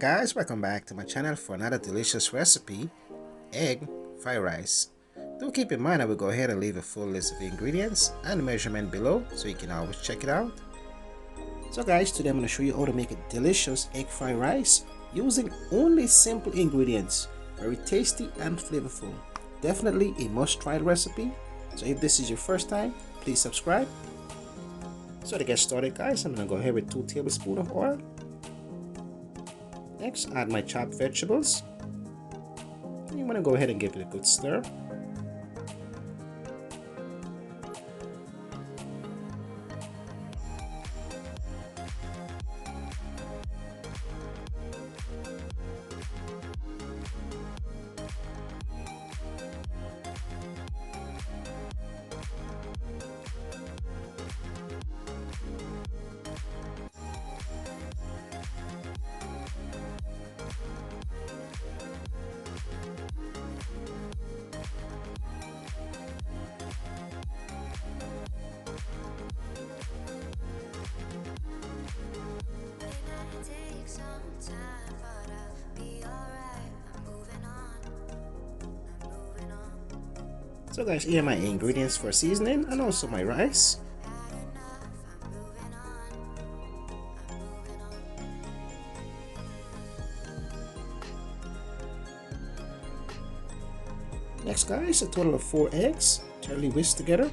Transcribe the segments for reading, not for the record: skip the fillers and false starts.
guys, welcome back to my channel for another delicious recipe, egg fried rice. Do keep in mind I will go ahead and leave a full list of the ingredients and measurement below so you can always check it out. So guys, today I'm going to show you how to make a delicious egg fried rice using only simple ingredients. Very tasty and flavorful. Definitely a must-try recipe. So if this is your first time, please subscribe. So to get started guys, I'm going to go ahead with 2 tablespoons of oil. Next, add my chopped vegetables. You want to go ahead and give it a good stir. So guys, here are my ingredients for seasoning and also my rice. Next guys, a total of 4 eggs, thoroughly whisked together.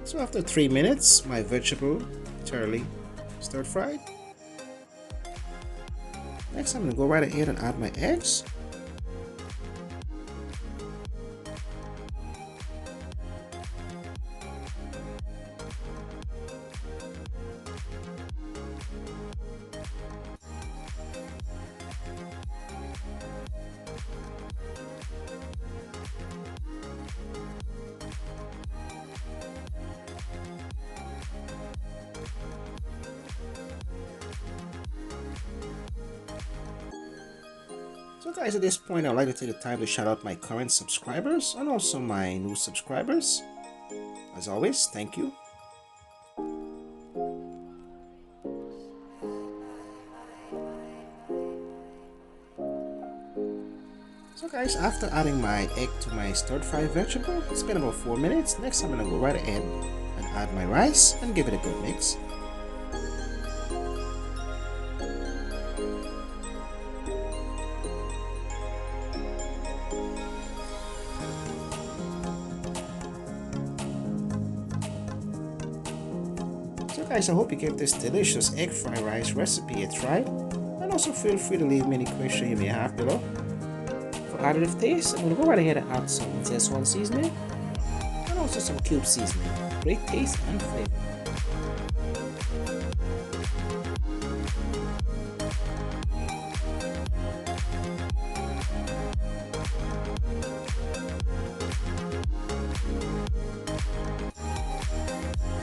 So after 3 minutes, my vegetable thoroughly stir fried. Next, I'm going to go right ahead and add my eggs. So guys, at this point I'd like to take the time to shout out my current subscribers and also my new subscribers. As always, thank you. So guys, after adding my egg to my stir fried vegetable, it's been about 4 minutes. Next I'm going to go right ahead and add my rice and give it a good mix. So guys, I hope you give this delicious egg fried rice recipe a try, and also feel free to leave me any questions you may have below. For additive taste, I'm going to go right ahead and add some Sazon seasoning and also some cube seasoning. Great taste and flavor.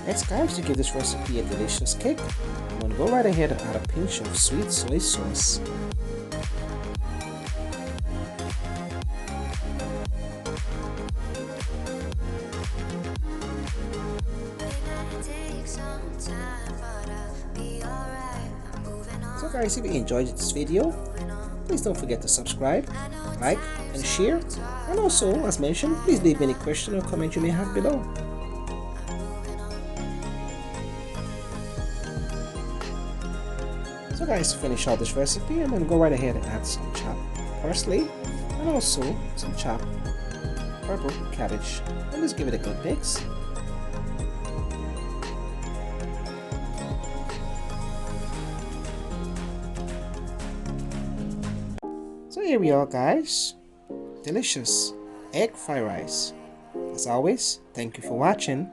Next guys, to give this recipe a delicious kick, I'm going to go right ahead and add a pinch of sweet soy sauce. So guys, if you enjoyed this video, please don't forget to subscribe, like and share, and also as mentioned, please leave any question or comment you may have below. So guys, to finish out this recipe, I'm going to go right ahead and add some chopped parsley and also some chopped purple cabbage, and just give it a good mix. So here we are guys, delicious egg fried rice. As always, thank you for watching.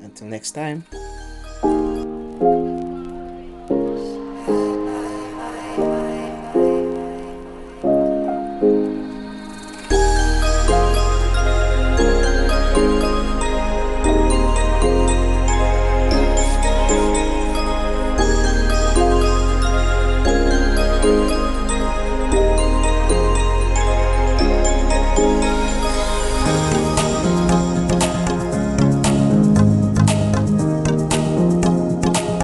Until next time.